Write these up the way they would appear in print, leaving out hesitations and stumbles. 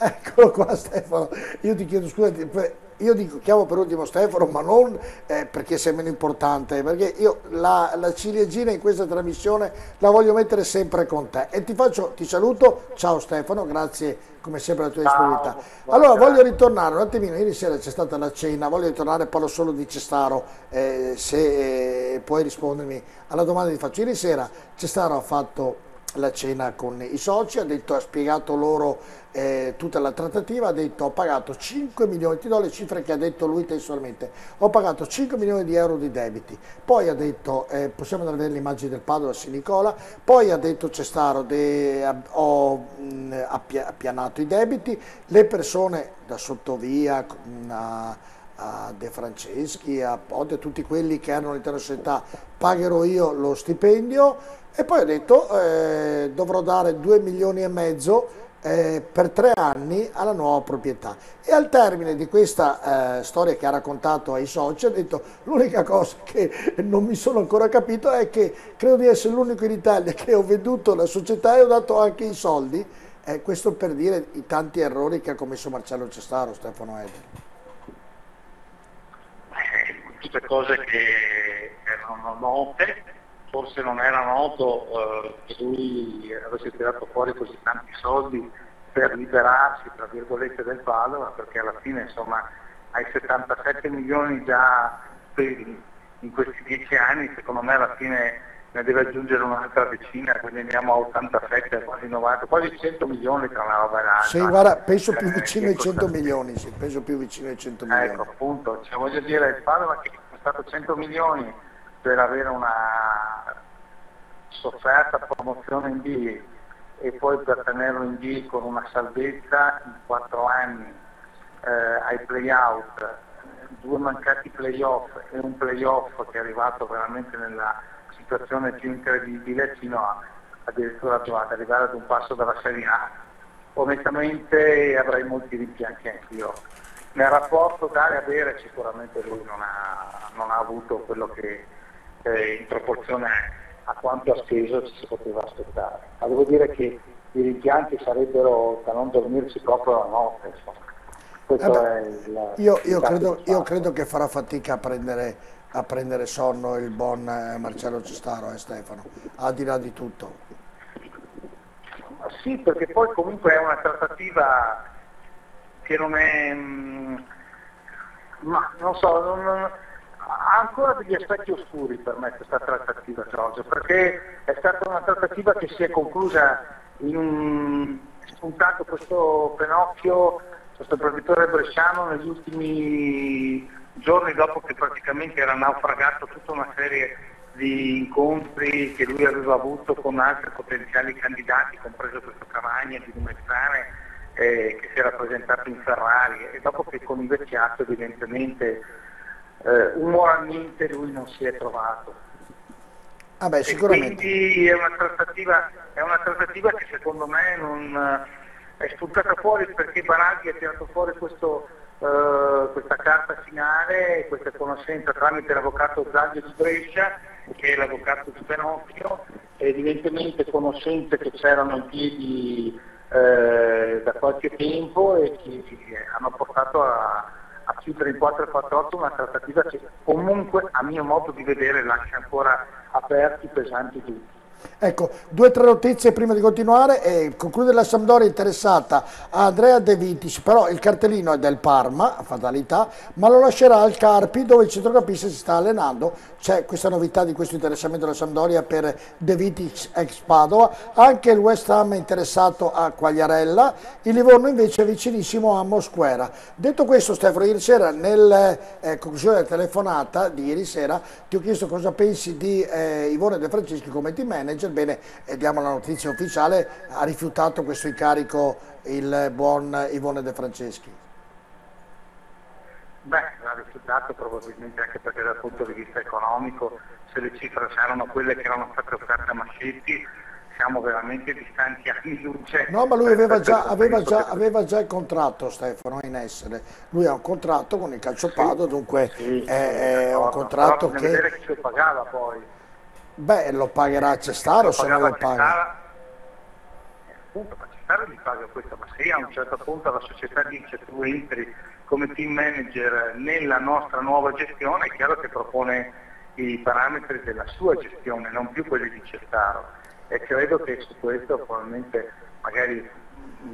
Eccolo qua Stefano, io ti chiedo scusa, io dico, chiamo per ultimo Stefano, ma non perché sei meno importante, perché io la ciliegina in questa trasmissione la voglio mettere sempre con te. E ti saluto, ciao Stefano, grazie come sempre alla tua disponibilità. Ciao, buona Allora, voglio serata. ritornare un attimino, ieri sera c'è stata la cena, voglio ritornare, parlo solo di Cestaro, se puoi rispondermi alla domanda che ti faccio. Ieri sera Cestaro ha fatto la cena con i soci, ha spiegato loro tutta la trattativa, ha detto ho pagato 5 milioni, ti do le cifre che ha detto lui testualmente, ho pagato 5 milioni di euro di debiti, poi ha detto, possiamo andare a vedere le immagini del Padova, San Nicola, poi ha detto Cestaro, ho appianato i debiti, le persone da sottovia a De Franceschi, a Pote, a tutti quelli che hanno all'interno della società, pagherò io lo stipendio e poi ho detto dovrò dare 2 milioni e mezzo per 3 anni alla nuova proprietà. E al termine di questa storia che ha raccontato ai soci, ha detto l'unica cosa che non mi sono ancora capito è che credo di essere l'unico in Italia che ho venduto la società e ho dato anche i soldi. Questo per dire i tanti errori che ha commesso Marcello Cestaro, Stefano Eder. Tutte cose che erano note, forse non era noto che lui avesse tirato fuori così tanti soldi per liberarsi, tra virgolette, del Padova, perché alla fine insomma ai 77 milioni già spesi in questi 10 anni, secondo me alla fine ne deve aggiungere un'altra decina, quindi andiamo a 87, quasi 90, quasi 100 milioni tra una roba e Sì, l'altra. guarda, penso più vicino Che ai 100 costa. milioni, sì, penso più vicino ai 100 Ecco, milioni. appunto, cioè, voglio dire, il Padova che è stato 100 milioni per avere una sofferta promozione in B e poi per tenerlo in B con una salvezza in 4 anni ai play-out, 2 mancati play-off e un play-off che è arrivato veramente nella situazione più incredibile fino a addirittura ad arrivare ad un passo dalla Serie A. Onestamente avrei molti rimpianti anch'io. Nel rapporto dare-avere sicuramente lui non ha avuto quello che in proporzione a quanto ha speso ci si poteva aspettare. Ma devo dire che i rimpianti sarebbero da non dormirci proprio la notte, insomma. Eh Questo beh, è il dato di io fatto. credo che farà fatica a prendere sonno il buon Marcello Cestaro e Stefano, al di là di tutto. Ma sì, perché poi comunque è una trattativa che non è, ma non so, ha ancora degli aspetti oscuri per me questa trattativa, Giorgio, perché è stata una trattativa che si è conclusa spuntato questo Penocchio, questo imprenditore bresciano negli ultimi giorni dopo che praticamente era naufragato tutta una serie di incontri che lui aveva avuto con altri potenziali candidati, compreso questo Cavagna di Dumezzane, che si era presentato in Ferrari e dopo che con i vecchiato evidentemente umoralmente lui non si è trovato. Ah beh, E sicuramente. quindi è una trattativa che secondo me non è spuntata fuori perché Baraghi ha tirato fuori questa carta finale, questa conoscenza tramite l'avvocato Zaglio di Brescia, che è l'avvocato di Pinocchio, e evidentemente conoscenze che c'erano in piedi da qualche tempo e che hanno portato a chiudere in 4-4-8 una trattativa che comunque a mio modo di vedere lascia ancora aperti pesanti dubbi. Ecco, due o tre notizie prima di continuare. Conclude la Sampdoria interessata a Andrea De Vitis, però il cartellino è del Parma, a fatalità, ma lo lascerà al Carpi dove il centrocampista si sta allenando. C'è questa novità di questo interessamento della Sampdoria per De Vitis ex Padova, anche il West Ham è interessato a Quagliarella, il Livorno invece è vicinissimo a Mosquera. Detto questo Stefano, ieri sera nel conclusione della telefonata di ieri sera ti ho chiesto cosa pensi di Ivone De Franceschi come team manager. Bene, diamo la notizia ufficiale, ha rifiutato questo incarico il buon Ivone De Franceschi. Beh, l'ha rifiutato probabilmente anche perché dal punto di vista economico, se le cifre erano quelle che erano state offerte a Mascetti, siamo veramente distanti anni luce No, ma lui aveva per già, questo penso che. aveva già il contratto, Stefano, in essere. Lui ha un contratto con il Sì, Calciopado, dunque sì, sì, è un d'accordo, però contratto bisogna che, vedere chi lo pagava poi, beh, lo pagherà perché se Cestaro lo se non lo pagava paga. Cesara, punto, ma Cestaro gli paga questo, ma se a un certo punto la società dice tu entri come team manager nella nostra nuova gestione, è chiaro che propone i parametri della sua gestione, non più quelli di Cestaro, e credo che su questo probabilmente magari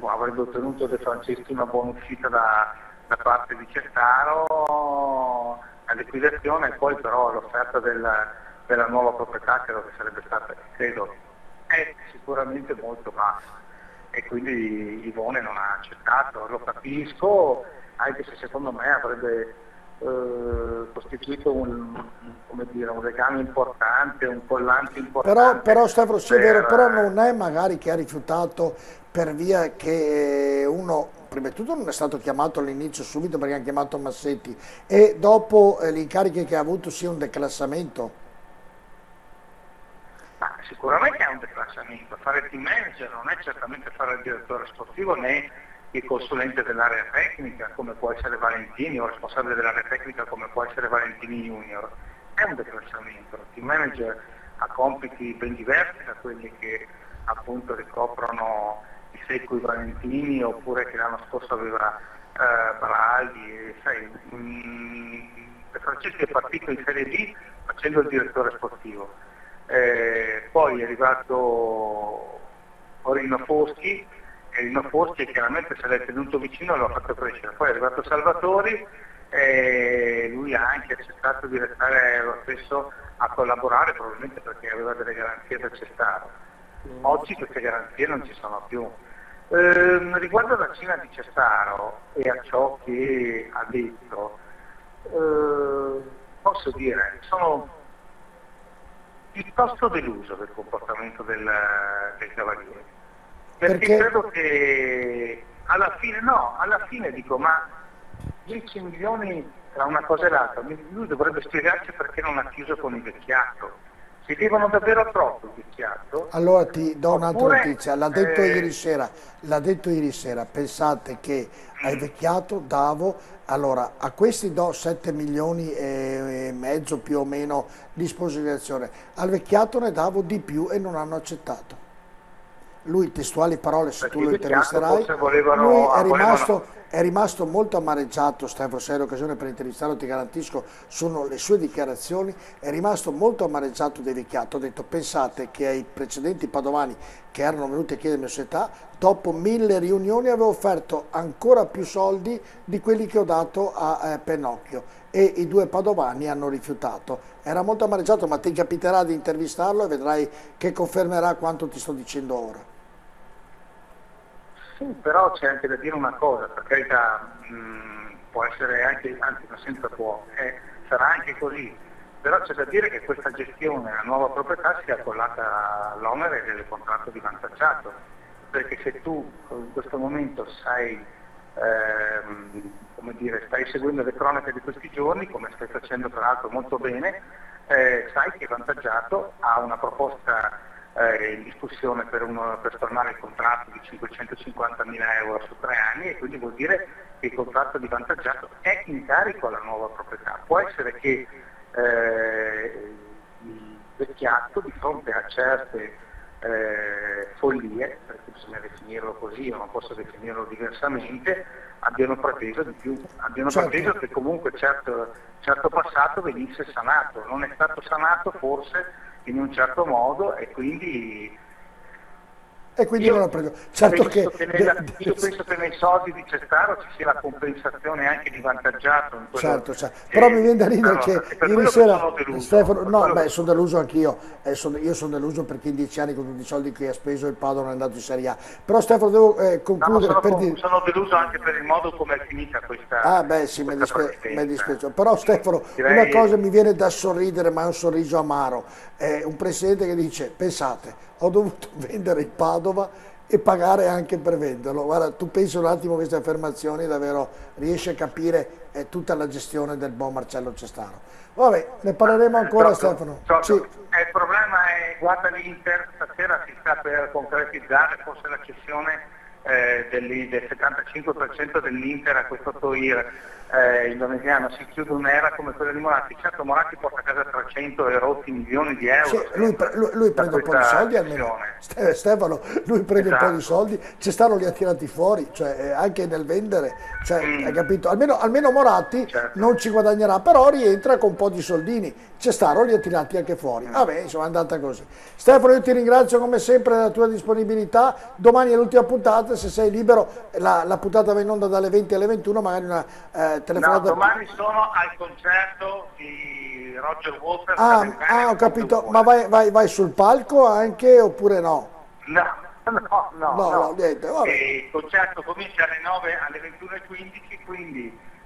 avrebbe ottenuto De Franceschi una buona uscita da parte di Cestaro a liquidazione, e poi però l'offerta della nuova proprietà credo che sarebbe stata, credo, è sicuramente molto bassa, e quindi Ivone non ha accettato, lo capisco, anche se secondo me avrebbe costituito come dire, un legame importante, un collante importante. Però Stefano, sì è vero, però non è magari che ha rifiutato per via che uno, prima di tutto non è stato chiamato all'inizio subito perché hanno chiamato Massetti, e dopo gli incarichi che ha avuto sia un declassamento. Ma sicuramente è un declassamento, fare il team manager non è certamente fare il direttore sportivo né il consulente dell'area tecnica come può essere Valentini, o responsabile dell'area tecnica come può essere Valentini Junior, è un declassamento. Il team manager ha compiti ben diversi da quelli che appunto ricoprono i secoli Valentini, oppure che l'anno scorso aveva Baraldi, sai, Franceschi è partito in Serie D facendo il direttore sportivo. Poi è arrivato Orino Foschi, e Rino Foschi chiaramente se l'è tenuto vicino e lo ha fatto crescere. Poi è arrivato Salvatori e lui ha anche accettato di restare lo stesso a collaborare, probabilmente perché aveva delle garanzie da Cestaro. Oggi queste garanzie non ci sono più. Riguardo la Cina di Cestaro e a ciò che ha detto, posso dire, sono piuttosto deluso del comportamento del Cavaliere, perché credo che alla fine dico, ma 10 milioni tra una cosa e l'altra, lui dovrebbe spiegarci perché non ha chiuso con il Vecchiato. Si devono davvero troppo il Vecchiato? Allora ti do un'altra notizia, l'ha detto ieri sera, pensate che ai Vecchiato davo, allora a questi do 7 milioni e mezzo più o meno di sponsorizzazione, al Vecchiato ne davo di più e non hanno accettato. Lui, testuali parole, se tu lo intervisterai, lui è rimasto molto amareggiato. Stefano, se hai l'occasione per intervistarlo ti garantisco, sono le sue dichiarazioni, è rimasto molto amareggiato dei Vecchiato. Ha detto, pensate che ai precedenti padovani che erano venuti a chiedermi società, dopo 1000 riunioni avevo offerto ancora più soldi di quelli che ho dato a Pennocchio, e i due padovani hanno rifiutato. Era molto amareggiato, ma ti capiterà di intervistarlo e vedrai che confermerà quanto ti sto dicendo ora. Sì, però c'è anche da dire una cosa, per carità, può essere anche, anzi non sempre può, sarà anche così, però c'è da dire che questa gestione, la nuova proprietà, sia collata all'onere del contratto di vantaggiato, perché se tu in questo momento sai, come dire, stai seguendo le cronache di questi giorni, come stai facendo peraltro molto bene, sai che Vantaggiato ha una proposta in discussione per stornare il contratto di 550.000 euro su 3 anni, e quindi vuol dire che il contratto di Vantaggiato è in carico alla nuova proprietà. Può essere che il Vecchiato, di fronte a certe follie, perché bisogna definirlo così, io non posso definirlo diversamente, abbiano preteso di più, abbiano preteso che comunque certo passato venisse sanato, non è stato sanato forse in un certo modo, e quindi non ho preso. Certo io penso che nei soldi di Cestaro ci sia la compensazione anche di Vantaggiato. Certo. Però mi viene da ridere che ieri sera Stefano, sono deluso anch'io, io sono deluso perché in 10 anni con tutti i soldi che ha speso il Padova non è andato in Serie A. Però Stefano devo concludere. Sono deluso anche per il modo come è finita questa. Mi dispiace. Però Stefano, una cosa mi viene da sorridere, ma è un sorriso amaro. Un presidente che dice, pensate, ho dovuto vendere il Padova e pagare anche per venderlo. Guarda, tu pensi un attimo a queste affermazioni, davvero riesci a capire tutta la gestione del buon Marcello Cestaro. Vabbè, ne parleremo ancora, Stefano. Sì. Il problema è, guarda l'Inter, stasera si sta per concretizzare forse la cessione del 75% dell'Inter a questo Toir indonesiano, si chiude un'era come quella di Moratti. Certo, Moratti porta a casa 300 e rotti milioni di euro. Sì, lui prende un po' di soldi almeno. Stefano, lui prende un po' di soldi, Cestaro li ha tirati fuori, cioè anche nel vendere, cioè, hai capito? Almeno Moratti non ci guadagnerà, però rientra con un po' di soldini. Cestaro li ha tirati anche fuori. Vabbè, insomma, è andata così. Stefano, io ti ringrazio come sempre della tua disponibilità. Domani è l'ultima puntata, se sei libero, la puntata va in onda dalle 20 alle 21, magari una telefonata. No, domani sono al concerto di Roger Waters. Ho capito, ma vai sul palco anche oppure no? No, niente, vabbè. Il concerto comincia alle 9 alle 21:15,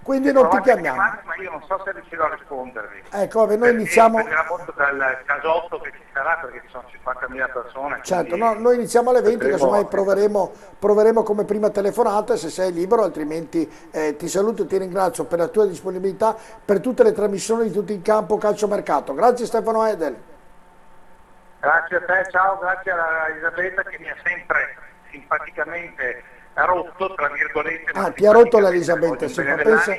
quindi non ti chiamiamo. Ma io non so se riuscirò a rispondervi. Ecco, vabbè, noi iniziamo. Dipenderà molto dal casotto che ci sarà, perché ci sono 50.000 persone. Certo, no, noi iniziamo alle 20, casomai proveremo come prima telefonata se sei libero, altrimenti ti saluto e ti ringrazio per la tua disponibilità, per tutte le trasmissioni di Tutti in Campo Calciomercato. Grazie Stefano Edel. Grazie a te, ciao, grazie a Elisabetta che mi ha sempre simpaticamente rotto, tra virgolette. Ti ha rotto l'Elisabetta, sì, ma pensa...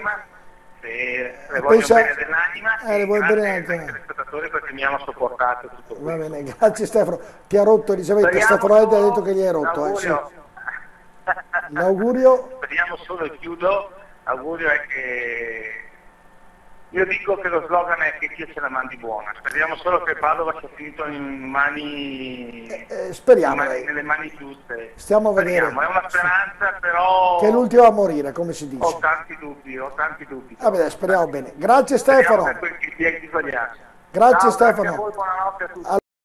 le voglio bene dell'anima le vuoi bene anche ai telespettatori perché mi hanno sopportato tutto questo. Va bene, grazie Stefano. Ti ha rotto Elisabetta, Stefano Edel ha detto che gli hai rotto. Sì. L'augurio? Speriamo solo e chiudo, l'augurio è che... Io dico che lo slogan è che Dio ce la mandi buona, speriamo solo che Padova sia finito in mani, speriamo, nelle mani giuste. Stiamo a vedere. È una speranza, però... Che è l'ultimo a morire, come si dice. Ho tanti dubbi. Vabbè, speriamo bene. Grazie Stefano. Speriamo che quel che sbagliasse. Grazie Ciao, Stefano. Grazie a voi, buonanotte a tutti.